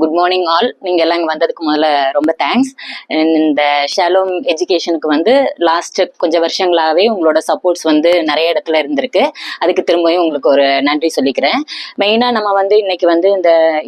Good morning all. நீங்கள் எல்லாம் இங்கே வந்ததுக்கு முதல்ல ரொம்ப தேங்க்ஸ். இந்த ஷாலோம் எஜுகேஷனுக்கு வந்து லாஸ்ட் கொஞ்சம் வருஷங்களாகவே உங்களோட சப்போர்ட்ஸ் வந்து நிறைய இடத்துல இருந்திருக்கு. அதுக்கு திரும்பவும் உங்களுக்கு ஒரு நன்றி சொல்லிக்கிறேன். மெயினாக நம்ம வந்து இன்னைக்கு வந்து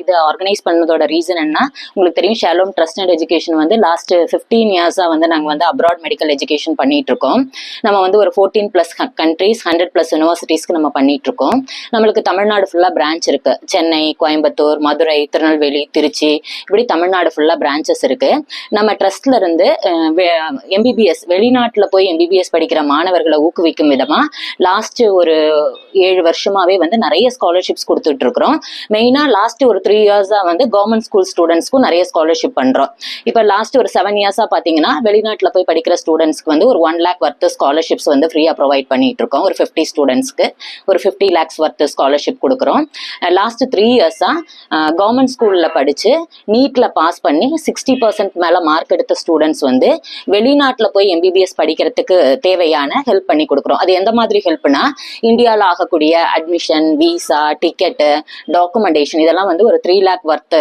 இதை ஆர்கனைஸ் பண்ணதோட ரீசன் என்ன, உங்களுக்கு தெரியும் ஷாலோம் ட்ரஸ்ட் அண்ட் எஜுகேஷன் வந்து லாஸ்ட் 15 இயர்ஸாக வந்து நாங்கள் வந்து அப்ராட் மெடிக்கல் எஜுகேஷன் பண்ணிட்டு இருக்கோம். நம்ம வந்து ஒரு 14+ கண்ட்ரீஸ் 100+ யூனிவர்சிட்டிஸ்க்கு நம்ம பண்ணிட்டு இருக்கோம். நம்மளுக்கு தமிழ்நாடு ஃபுல்லாக பிரான்ச் இருக்கு. சென்னை, கோயம்புத்தூர், மதுரை, திருநெல்வேலி, திருச்சி, இப்படி தமிழ்நாடு ஃபுல்லா பிரான்ச்சஸ் இருக்கு. நம்ம ட்ரஸ்ட்ல இருந்து எம்பிபிஎஸ் வெளிநாட்டுல போய் எம்பிபிஎஸ் படிக்கிற மாணவர்களை ஊக்குவிக்கும் விதமா லாஸ்ட் ஒரு 7 வருஷமாவே வந்து நிறைய ஸ்காலர்ஷிப்ஸ் கொடுத்துட்டு இருக்கிறோம். மெயினா லாஸ்ட் ஒரு 3 இயர்ஸா வந்து கவர்மெண்ட் ஸ்கூல் ஸ்டூடெண்ட்ஸ்க்கும் நிறைய ஸ்காலர்ஷிப் பண்றோம். இப்ப லாஸ்ட் ஒரு 7 இயர்ஸா பாத்தீங்கன்னா வெளிநாட்டுல போய் படிக்கிற ஸ்டூடெண்ட்ஸ்க்கு வந்து ஒரு 1 lakh வர்த்து ஸ்காலர்ஷிப்ஸ் வந்து ஃப்ரீயா ப்ரொவைட் பண்ணிட்டு இருக்கோம். ஒரு 50 ஸ்டூடெண்ட்ஸ்க்கு ஒரு 50 lakhs வர்த்து ஸ்காலர்ஷிப் கொடுக்குறோம். லாஸ்ட் 3 இயர்ஸா கவர்மெண்ட் ஸ்கூல்ல படிச்சு நீட்ல பாஸ் பண்ணி 60% மேல மார்க் எடுத்த ஸ்டூடெண்ட்ஸ் வந்து வெளிநாட்டுல போய் எம்பிபிஎஸ் படிக்கிறதுக்கு தேவையான ஹெல்ப் பண்ணி கொடுக்குறோம். அது எந்த மாதிரி ஹெல்ப்னா, இந்தியாவில் ஆகக்கூடிய அட்மிஷன், விசா, டிக்கெட்டு, டாக்குமெண்டேஷன், இதெல்லாம் வந்து ஒரு 3 lakh வர்த்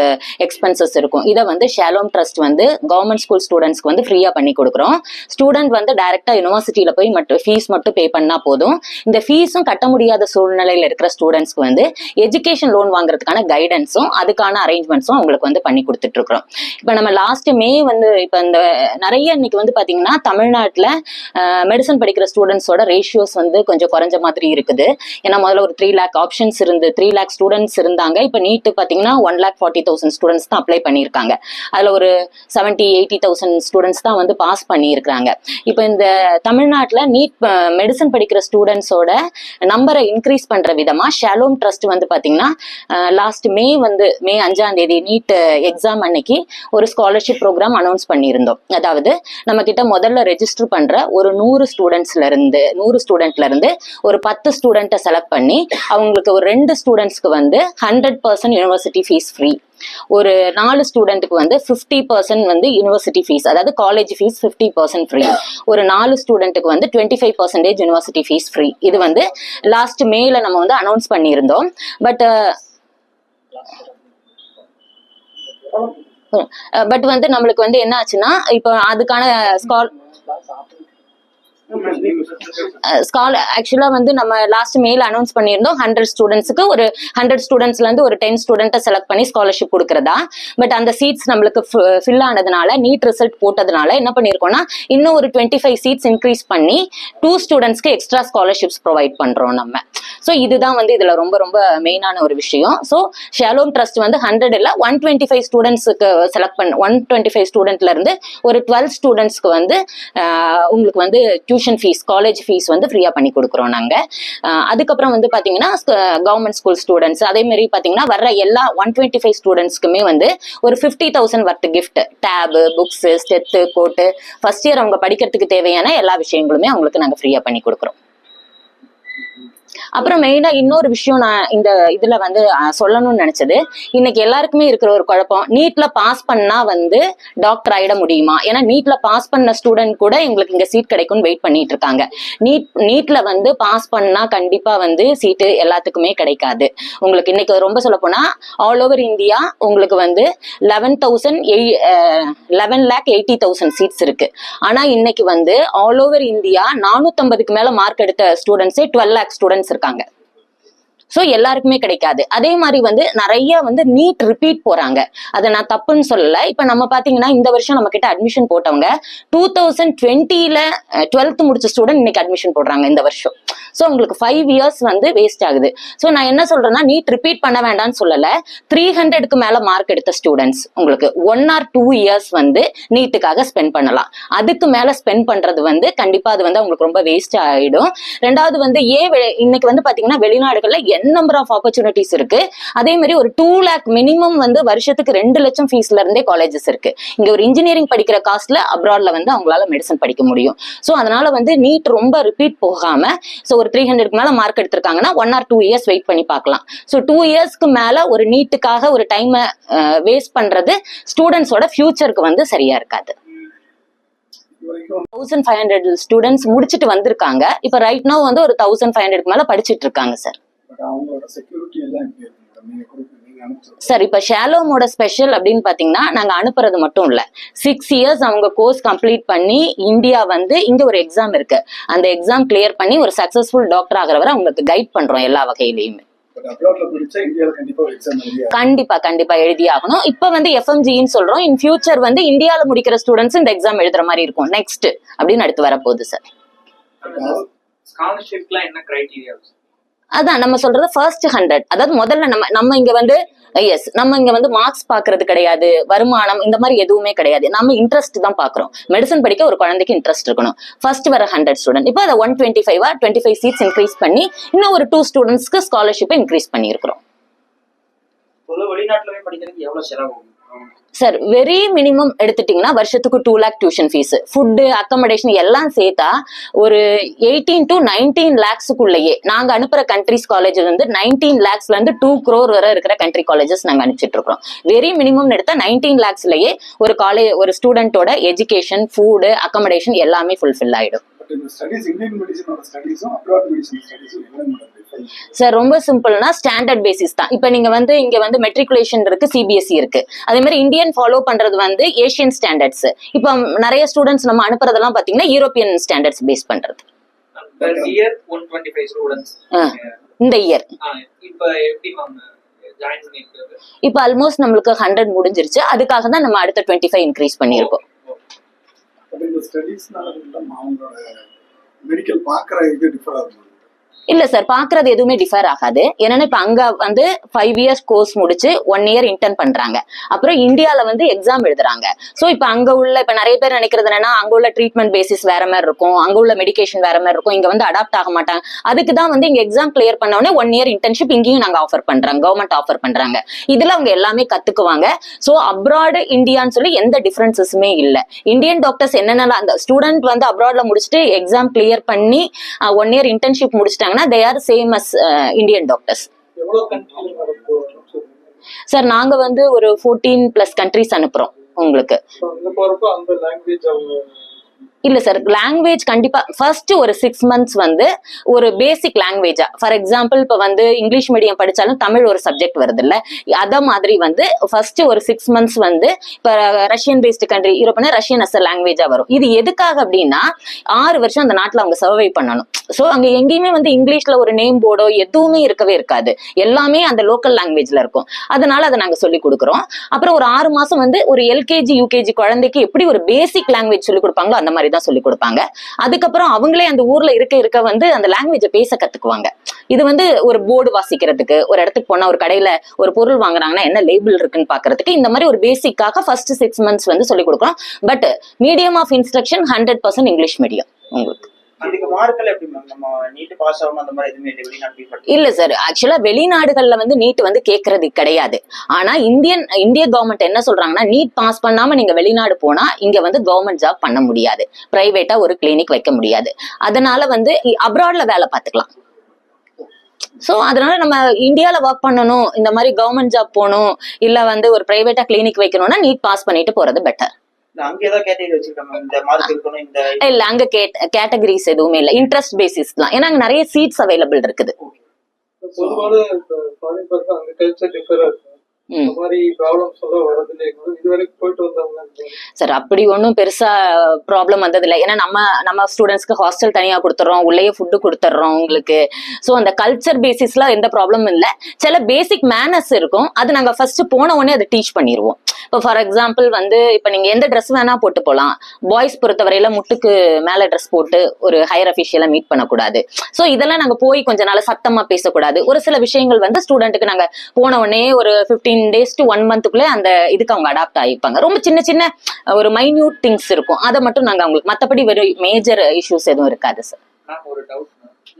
எக்ஸ்பென்சஸ் இருக்கும். இதை வந்து ஷாலோம் ட்ரஸ்ட் வந்து கவர்மெண்ட் ஸ்கூல் ஸ்டூடெண்ட்ஸ்க்கு வந்து ஃப்ரீயா பண்ணி கொடுக்குறோம். ஸ்டூடெண்ட் வந்து டைரக்டா யூனிவர்சிட்டியில போய் ஃபீஸ் மட்டும் பே பண்ணா போதும். இந்த ஃபீஸும் கட்ட முடியாத சூழ்நிலையில இருக்கிற ஸ்டூடெண்ட்ஸ்க்கு வந்து எஜுகேஷன் லோன் வாங்குறதுக்கான கைடன்ஸும் அதுக்கான அரேஞ்ச்மெண்ட்ஸும் உங்களுக்கு வந்து பண்ணி கொடுத்துட்டு இருக்கிறோம். இப்ப நம்ம லாஸ்ட் மே வந்து இப்ப இந்த நிறைய இன்னைக்கு வந்து பாத்தீங்கன்னா தமிழ்நாட்டுல மெடிசன் படிக்கிற ஸ்டூடெண்ட்ஸோட ரேஷியோஸ் வந்து கொஞ்சம் குறைஞ்ச மாதிரி இருக்குது. ஏன்னா முதல்ல ஒரு 3 lakh ஆப்ஷன்ஸ் 3 lakh ஸ்டூடெண்ட்ஸ் இருந்தாங்க. இப்ப நீட் பாத்தீங்கன்னா 1,40,000 ஸ்டூடெண்ட்ஸ் தான் அப்ளை பண்ணியிருக்காங்க. அதுல ஒரு 70,000-80,000 ஸ்டூடெண்ட்ஸ் தான் வந்து பாஸ் பண்ணியிருக்காங்க. இப்ப இந்த தமிழ்நாட்டுல நீட் மெடிசன் படிக்கிற ஸ்டூடெண்ட்ஸோட நம்பரை இன்க்ரீஸ் பண்ற விதமா ஷாலோம் ட்ரஸ்ட் வந்து பாத்தீங்கன்னா லாஸ்ட் மே 5ஆம் தேதி நீட் எக்ஸாம் அன்னைக்கு ஒரு ஸ்காலர்ஷிப் ப்ரோக்ராம் அனௌன்ஸ் பண்ணியிருந்தோம். அதாவது நம்ம கிட்ட முதல்ல ரெஜிஸ்டர் பண்ற ஒரு 100 ஸ்டூடெண்ட்ல இருந்து ஒரு 10 ஸ்டூடெண்ட்டை செலக்ட் பண்ணி அவங்களுக்கு ஒரு 2 ஸ்டூடெண்ட்ஸ்க்கு வந்து 100% யூனிவர்சிட்டி ஃபீஸ் ஃப்ரீ, ஒரு 4 ஸ்டூடெண்ட்டுக்கு வந்து 50% வந்து யூனிவர்சிட்டி ஃபீஸ், அதாவது காலேஜ் ஃபீஸ் 50% ஃப்ரீ, ஒரு 4 ஸ்டூடெண்ட்டுக்கு வந்து 25% யூனிவர்சிட்டி ஃபீஸ் ஃப்ரீ. இது வந்து லாஸ்ட் மேல நம்ம வந்து அனௌன்ஸ் பண்ணியிருந்தோம். பட் வந்து நம்மளுக்கு வந்து என்ன ஆச்சுன்னா, இப்போ அதுக்கான ஆக்சுவலா வந்து நம்ம லாஸ்ட் மேல அனௌன்ஸ் பண்ணியிருந்தோம் 100 ஸ்டூடெண்ட்ஸ்க்கு ஒரு 100 ஸ்டூடெண்ட்ஸ்ல இருந்து ஒரு 10 ஸ்டூடெண்ட்டை செலக்ட் பண்ணி ஸ்காலர்ஷிப் கொடுக்கறதா. பட் அந்த சீட்ஸ் நம்மளுக்கு ஃபில் ஆனதுனால நீட் ரிசல்ட் போட்டதுனால என்ன பண்ணிருக்கோம்னா, இன்னும் ஒரு 25 சீட்ஸ் இன்க்ரீஸ் பண்ணி 2 ஸ்டூடெண்ட்ஸ்க்கு எக்ஸ்ட்ரா ஸ்காலர்ஷிப்ஸ் ப்ரொவைட் பண்றோம் நம்ம. ஸோ இதுதான் வந்து இதுல ரொம்ப ரொம்ப மெயினான ஒரு விஷயம். ஸோ ஷாலோம் ட்ரஸ்ட் வந்து 100 இல்ல 125 ஸ்டூடெண்ட்ஸ்க்கு செலக்ட் பண்ண 125 ஸ்டூடெண்ட்ல இருந்து ஒரு 12 ஸ்டூடெண்ட்ஸ்க்கு வந்து உங்களுக்கு வந்து டியூஷன் ஃபீஸ், காலேஜ் ஃபீஸ் வந்து ஃப்ரீயா பண்ணி கொடுக்குறோம் நாங்க. அதுக்கப்புறம் வந்து பாத்தீங்கன்னா கவர்மெண்ட் ஸ்கூல் ஸ்டூடெண்ட்ஸ் அதே மாதிரி பாத்தீங்கன்னா வர்ற எல்லா 125 ஸ்டூடெண்ட்ஸ்க்குமே வந்து ஒரு 50,000 வர்த் கிஃப்ட், டேப், புக்ஸ், ஸ்டெத்து, கோட்டு, ஃபர்ஸ்ட் இயர் அவங்க படிக்கிறதுக்கு தேவையான எல்லா விஷயங்களுமே அவங்களுக்கு நாங்க ஃப்ரீயா பண்ணி கொடுக்குறோம். அப்புறம் மெயினா இன்னொரு விஷயம் நான் இந்த இதுல வந்து சொல்லணும்னு நினைச்சது, இன்னைக்கு எல்லாருக்குமே இருக்கிற ஒரு குழப்பம், நீட்ல பாஸ் பண்ணா வந்து டாக்டர் ஆயிட முடியுமா? ஏன்னா நீட்ல பாஸ் பண்ண ஸ்டூடெண்ட் கூட எங்களுக்கு இங்க சீட் கிடைக்கும்னு வெயிட் பண்ணிட்டு இருக்காங்க. நீட்ல வந்து பாஸ் பண்ணா கண்டிப்பா வந்து சீட்டு எல்லாத்துக்குமே கிடைக்காது. உங்களுக்கு இன்னைக்கு ரொம்ப சொல்ல போனா ஆல் ஓவர் இந்தியா உங்களுக்கு வந்து 11,80,000 சீட்ஸ் இருக்கு. ஆனா இன்னைக்கு வந்து ஆல் ஓவர் இந்தியா 450க்கு மேல மார்க் எடுத்த ஸ்டூடெண்ட்ஸே 12 lakh ஸ்டூடெண்ட்ஸ் இருக்காங்க. சோ எல்லாருக்குமே கிடைக்காது. அதே மாதிரி வந்து நிறைய வந்து நீட் ரிப்பீட் போறாங்க. அதை நான் தப்புன்னு சொல்லல. இப்ப நம்ம பாத்தீங்கன்னா இந்த வருஷம் நம்ம கிட்ட அட்மிஷன் போட்டவங்க 2020ல 12th முடிச்ச ஸ்டூடெண்ட் இன்னைக்கு அட்மிஷன் போடுறாங்க இந்த வருஷம். சோ உங்களுக்கு 5 இயர்ஸ் வந்து வேஸ்ட் ஆகுது. சோ நான் என்ன சொல்றேன்னா, நீட் ரிப்பீட் பண்ண வேண்டாம்னு சொல்லல. 300க்கு மேல மார்க் எடுத்த ஸ்டூடெண்ட்ஸ் உங்களுக்கு 1 or 2 இயர்ஸ் வந்து நீட்டுக்காக ஸ்பெண்ட் பண்ணலாம். அதுக்கு மேல ஸ்பெண்ட் பண்றது வந்து கண்டிப்பா அது வந்து அவங்களுக்கு ரொம்ப வேஸ்ட் ஆயிடும். ரெண்டாவது வந்து இன்னைக்கு வந்து பாத்தீங்கன்னா வெளிநாடுகள்ல நம்பர் ஆஃப் ஆப்பர்ச்சுனிட்டிஸ் இருக்கு. அதே மாதிரி ஒரு 2 lakh மினிமம் வந்து வருஷத்துக்கு 2 லட்சம் ஃபீஸ்ல இருந்தே காலேஜஸ் இருக்கு. இங்க ஒரு இன்ஜினியரிங் படிக்கிற காஸ்ட்ல அப்ராட்ல வந்து அவங்களால மெடிசன் படிக்க முடியும். சோ அதனால வந்து நீட் ரொம்ப ரிப்பீட் போகாம, சோ ஒரு 300க்கு மேல மார்க் எடுத்திருக்காங்கன்னா 1 or 2 இயர்ஸ் வெயிட் பண்ணி பார்க்கலாம். சோ 2 இயர்ஸ்க்கு மேல ஒரு நீட்டுக்காக ஒரு டைம் வேஸ்ட் பண்றது ஸ்டூடெண்ட்ஸோட ஃபியூச்சருக்கு வந்து சரியா இருக்காது. 1500 ஸ்டூடெண்ட்ஸ் முடிச்சுட்டு வந்திருக்காங்க. இப்ப ரைட் நவ் வந்து ஒரு 1500க்கு மேல படிச்சுட்டு இருக்காங்க சார். அவங்களோட செக்யூரிட்டி எல்லாம் எப்படி இருக்கு? நீங்க சார் இப்ப ஷாலோமோட ஸ்பெஷல் அப்படின்னு பாத்தீங்கன்னா நாங்க அனுப்புறது மட்டும் இல்ல, 6 இயர்ஸ் அவங்க கோர்ஸ் கம்ப்ளீட் பண்ணி இந்தியா வந்து இங்க ஒரு எக்ஸாம் இருக்கு, அந்த எக்ஸாம் கிளியர் பண்ணி ஒரு சக்சஸ்ஃபுல் டாக்டர் ஆகிறவரை அவங்களுக்கு கைட் பண்றோம் எல்லா வகையிலயுமே. கண்டிப்பா கண்டிப்பா எழுதி ஆகணும். இப்ப வந்து எஃப்எம்ஜின்னு சொல்றோம், இன் ஃபியூச்சர் வந்து இந்தியால முடிக்கிற ஸ்டூடெண்ட்ஸ் இந்த எக்ஸாம் எழுதுற மாதிரி இருக்கும் நெக்ஸ்ட் அப்படின்னு அடுத்து வரப்போகுது சார். ஸ்காலர்ஷிப்லாம் என்ன கிரைட்டீரியா? அதான் நம்ம சொல்றது ஃபர்ஸ்ட் 100, அதாவது முதல்ல நம்ம இங்க வந்து எஸ் நம்ம இங்க வந்து மார்க்ஸ் பாக்குறது கிடையாது, வருமானம் இந்த மாதிரி எதுவுமே கிடையாது, நம்ம இன்ட்ரெஸ்ட் தான் பாக்குறோம். மெடிசன் படிக்க ஒரு குழந்தைக்கு இன்ட்ரெஸ்ட் இருக்கணும். ஃபர்ஸ்ட் வர 100 ஸ்டூடெண்ட் இப்போ அதை 125 சீட்ஸ் இன்க்ரீஸ் பண்ணி இன்னும் ஒரு 2 ஸ்டூடெண்ட்ஸ்க்கு ஸ்காலர்ஷிப்பை இன்க்ரீஸ் பண்ணியிருக்கிறோம். வெளிநாட்டுல படிக்கிறதுக்கு எவ்வளவு செலவு சார்? வெரி மினிமம் எடுத்துட்டீங்கன்னா வருஷத்துக்கு 2 lakh tuition fees, food, accommodation எல்லாம் சேர்த்தா ஒரு 18 to 19 lakhsக்குள்ளேயே நாங்க அனுப்புற கண்ட்ரிஸ் காலேஜ் வந்து 19 lakhsல இருந்து 2 crore வரை இருக்கிற கண்ட்ரி காலேஜஸ் நாங்க அனுப்பிச்சிட்டு இருக்கோம். வெரி மினிமம் எடுத்தா 19 lakhsலயே ஒரு காலேஜ் ஒரு ஸ்டூடெண்டோட எஜுகேஷன், ஃபுட், அக்கமடேஷன் எல்லாமே ஃபுல்ஃபில் ஆயிடும். சார் ரொம்ப சிம்பிள்னா ஸ்டாண்டர்ட் பேசிஸ் தான். இப்ப நீங்க வந்து இங்க வந்து மெட்ரிகுலேஷன் இருக்கு, சிபிஎஸ்இ இருக்கு, அதே மாதிரி இந்தியன் ஃபாலோ பண்றது வந்து ஏசியன் ஸ்டாண்டர்ட்ஸ். இப்ப நிறைய ஸ்டூடெண்ட்ஸ் நம்ம அனுப்புறதெல்லாம் பாத்தீங்கன்னா யூரோப்பியன் ஸ்டாண்டர்ட்ஸ் பேஸ் பண்றது. இந்த இயர் இப்ப ஆல்மோஸ்ட் நம்மளுக்கு 100 முடிஞ்சிருச்சு. அதுக்காக தான் நம்ம அடுத்த 25 இன்க்ரீஸ் பண்ணிருக்கோம். இல்ல சார், பாக்குறது எதுவுமே டிஃபர் ஆகாது. ஏன்னா இப்ப அங்க வந்து 5 years கோர்ஸ் முடிச்சு 1 year இன்டர்ன் பண்றாங்க, அப்புறம் இந்தியால வந்து எக்ஸாம் எழுதுறாங்க. சோ இப்ப அங்க உள்ள இப்ப நிறைய பேர் நினைக்கிறது என்னன்னா அங்க உள்ள ட்ரீட்மெண்ட் பேசிஸ் வேற மாதிரி இருக்கும், அங்க உள்ள மெடிகேஷன் வேற மாதிரி இருக்கும், இங்க வந்து அடாப்ட் ஆக மாட்டாங்க. அதுக்குதான் வந்து இங்க எக்ஸாம் கிளியர் பண்ண உடனே 1 year இன்டர்ன்ஷிப் இங்கேயும் நாங்க ஆஃபர் பண்றாங்க, கவர்மெண்ட் ஆஃபர் பண்றாங்க. இதுல அவங்க எல்லாமே கத்துக்குவாங்க. சோ அப்ராட் இந்தியான்னு சொல்லி எந்த டிஃபரன்சஸுமே இல்ல. இந்தியன் டாக்டர்ஸ் என்னென்ன அந்த ஸ்டூடெண்ட் வந்து அப்ராட்ல முடிச்சுட்டு எக்ஸாம் கிளியர் பண்ணி 1 year இன்டர்ன்ஷிப் முடிச்சிட்டாங்க, they are same as Indian doctors. Sir நாங்க வந்து ஒரு 14+ countries அனுப்புறோம் உங்களுக்கு. இல்ல சார், லாங்குவேஜ் கண்டிப்பா ஃபர்ஸ்ட் ஒரு 6 months வந்து ஒரு பேசிக் லாங்குவேஜா, ஃபார் எக்ஸாம்பிள் இப்ப வந்து இங்கிலீஷ் மீடியம் படிச்சாலும் தமிழ் ஒரு சப்ஜெக்ட் வருது இல்ல, அத மாதிரி வந்து ஃபர்ஸ்ட் ஒரு 6 months வந்து இப்ப ரஷ்யன் பேஸ்டு கண்ட்ரி யூரோப்னா ரஷ்யன் அஸ் லாங்குவேஜா வரும். இது எதுக்காக அப்படின்னா 6 வருஷம் அந்த நாட்டுல அவங்க சர்வை பண்ணணும். சோ அங்க எங்கேயுமே வந்து இங்கிலீஷ்ல ஒரு நேம் போர்டோ எதுவுமே இருக்கவே இருக்காது, எல்லாமே அந்த லோக்கல் லாங்குவேஜ்ல இருக்கும். அதனால அதை நாங்க சொல்லி கொடுக்குறோம். அப்புறம் ஒரு 6 மாசம் வந்து ஒரு எல்கேஜி யூகேஜி குழந்தைக்கு எப்படி ஒரு பேசிக் லாங்குவேஜ் சொல்லி கொடுப்பாங்களோ அந்த மாதிரி தான் சொல்லி கொடுப்பாங்க. அதுக்கப்புறம் அவங்களே அந்த ஊர்ல இருக்க வந்து அந்த லாங்குவேஜை பேச கத்துக்குவாங்க. இது வந்து ஒரு போர்டு வாசிக்கிறதுக்கு, ஒரு இடத்துக்கு போனா ஒரு கடையில ஒரு பொருள் வாங்குறாங்கன்னா என்ன லேபிள் இருக்குன்னு பாக்குறதுக்கு, இந்த மாதிரி ஒரு பேசிக்காக ஃபர்ஸ்ட் 6 months வந்து சொல்லி கொடுக்குறோம். But medium of instruction 100% English medium உங்களுக்கு. இல்ல சார், ஆக்சுவலா வெளிநாடுகள்ல வந்து நீட் வந்து கேட்கறது கிடையாது. ஆனா இந்திய கவர்மெண்ட் என்ன சொல்றாங்கன்னா, நீட் பாஸ் பண்ணாம நீங்க வெளிநாடு போனா இங்க வந்து கவர்மெண்ட் ஜாப் பண்ண முடியாது, பிரைவேட்டா ஒரு கிளினிக் வைக்க முடியாது, அதனால வந்து அப்ராட்ல வேலை பார்த்துக்கலாம். சோ அதனால நம்ம இந்தியால ஒர்க் பண்ணணும், இந்த மாதிரி கவர்மெண்ட் ஜாப் போகணும், இல்ல வந்து ஒரு பிரைவேட்டா கிளினிக் வைக்கணும்னா நீட் பாஸ் பண்ணிட்டு போறது பெட்டர். இல்ல அங்க கேட்டகரிஸ் எதுவுமே இல்ல, இன்ட்ரெஸ்ட் பேசிஸ் தான். ஏன்னா அங்க நிறைய சீட்ஸ் அவைலபிள் இருக்குது. சார் அப்படி ஒன்றும் பெருசா ப்ராப்ளம் வந்தது இல்லை. ஏன்னா நம்ம ஸ்டூடெண்ட்ஸ்க்கு ஹாஸ்டல் தனியா கொடுத்துறோம், உள்ளேயே ஃபுட்டு கொடுத்துட்றோம் உங்களுக்கு. ஸோ அந்த கல்ச்சர் பேசிஸ்ல எந்த ப்ராப்ளமும் இல்லை. சில பேசிக் மேனர்ஸ் இருக்கும், அது நாங்க ஃபர்ஸ்ட் போன உடனே அதை டீச் பண்ணிடுவோம். இப்போ ஃபார் எக்ஸாம்பிள் வந்து இப்போ நீங்க எந்த ட்ரெஸ் வேணா போட்டு போகலாம். பாய்ஸ் பொறுத்தவரையில முட்டுக்கு மேல ட்ரெஸ் போட்டு ஒரு ஹையர் அஃபிஷியலா மீட் பண்ணக்கூடாது. ஸோ இதெல்லாம் நாங்க போய் கொஞ்ச நாள் சத்தமா பேசக்கூடாது. ஒரு சில விஷயங்கள் வந்து ஸ்டூடெண்ட்டுக்கு நாங்க போன உடனே ஒரு 15 days to 1 monthக்குள்ளே அந்த இதுக்கு அவங்க அடாப்ட் ஆகிப்பாங்க. ரொம்ப சின்ன சின்ன ஒரு மைன்யூட் திங்ஸ் இருக்கும், அதை மட்டும் நாங்க அவங்களுக்கு, மற்றபடி வெறும் மேஜர் இஷ்யூஸ் எதுவும் இருக்காது சார். ஒரு டவுட்,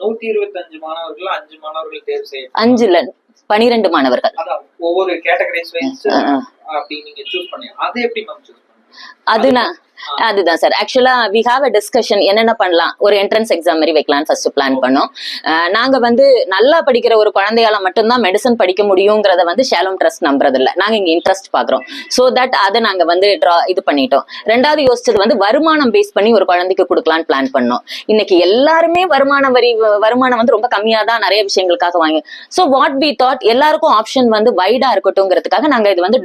125 மாணவர்கள் 5 மாணவர்கள் தேர்வு செய்ய, 5 இல்ல 12 மாணவர்கள் ஒவ்வொரு கேட்டகரிஸ் வைஸ் அப்படி நீங்க சூஸ் பண்ணி, அது எப்படி மேம் சூஸ் பண்ணீங்க? அது அதுதான் சார். ஆக்சுவலா வி ஹாவ் அ டிஸ்கஷன் என்னென்ன பண்ணலாம், ஒரு என்ட்ரன்ஸ் எக்ஸாம் மாதிரி வைக்கலாம்னு ஃபர்ஸ்ட் பிளான் பண்ணோம். நாங்க வந்து நல்லா படிக்கிற ஒரு குழந்தையால மட்டும்தான் மெடிசன் படிக்க முடியுங்கிறத வந்து ஷாலோம் ட்ரஸ்ட் நம்புறது இல்ல. நாங்க இங்க இன்ட்ரெஸ்ட் பாக்குறோம். சோ தட் அதை நாங்க வந்து இது பண்ணிட்டோம். ரெண்டாவது யோசிச்சது வந்து வருமானம் பேஸ் பண்ணி ஒரு குழந்தைக்கு கொடுக்கலான்னு பிளான் பண்ணோம். இன்னைக்கு எல்லாருமே வருமானம் வந்து ரொம்ப கம்மியா தான் நிறைய விஷயங்களுக்காக வாங்கி. சோ வாட் வி தாட், எல்லாருக்கும் ஆப்ஷன் வந்து வைடா இருக்கட்டும்ங்கிறதுக்காக நாங்க இது வந்து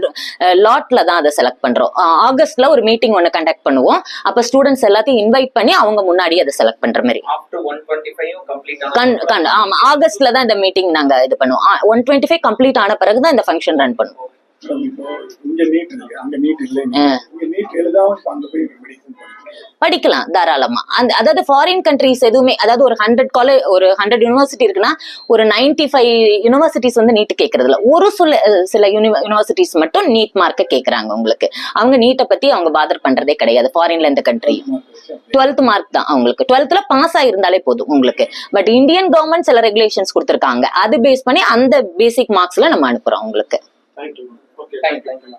லாட்ல தான் அதை செலக்ட் பண்றோம். ஆகஸ்ட்ல ஒரு மீட்டிங் ஒன்னு கண்டக்ட் பண்ணுவோம். அப்ப ஸ்டூடெண்ட்ஸ் எல்லாத்தையும் இன்வைட் பண்ணி அவங்க முன்னாடி அதை செலக்ட் பண்ற மாதிரி. ஆஃப்டர் 125 கம்ப்ளீட் ஆன ஆமா, ஆகஸ்ட்ல தான் இந்த மீட்டிங் நாங்க இது பண்ணுவோம். 125 கம்ப்ளீட் ஆன பிறகுதான் இந்த ஃபங்க்ஷன் ரன் பண்ணுவோம். இப்போ இங்க நீட் இருக்கு, அங்க நீட் இல்லைங்க. இங்க நீட் எழுதாம இப்ப அங்க போய் மெடிசன் படிக்கலாம் தாராளமா. அதாவது ஃபாரின் கண்ட்ரிஸ் எதுவுமே, அதாவது ஒரு 100 யூனிவர்சிட்டி இருக்குன்னா ஒரு 95 யூனிவர்சிட்டிஸ் வந்து நீட் கேட்கறது இல்ல. ஒரு சில யூனிவர்சிட்டிஸ் மட்டும் நீட் மார்க்க கேக்குறாங்க. உங்களுக்கு அவங்க நீட்டை பத்தி அவங்க பாதர் பண்றதே கிடையாது. ஃபாரின்ல இந்த கண்ட்ரி 12th மார்க் தான் அவங்களுக்கு. 12th பாஸ் ஆயிருந்தாலே போதும் உங்களுக்கு. பட் இந்தியன் கவர்மெண்ட் சில ரெகுலேஷன்ஸ் கொடுத்திருக்காங்க. அது பேஸ் பண்ணி அந்த பேசிக் மார்க்ஸ்ல நம்ம அனுப்புறோம் உங்களுக்கு. தேங்க்யூ. Okay, thank you.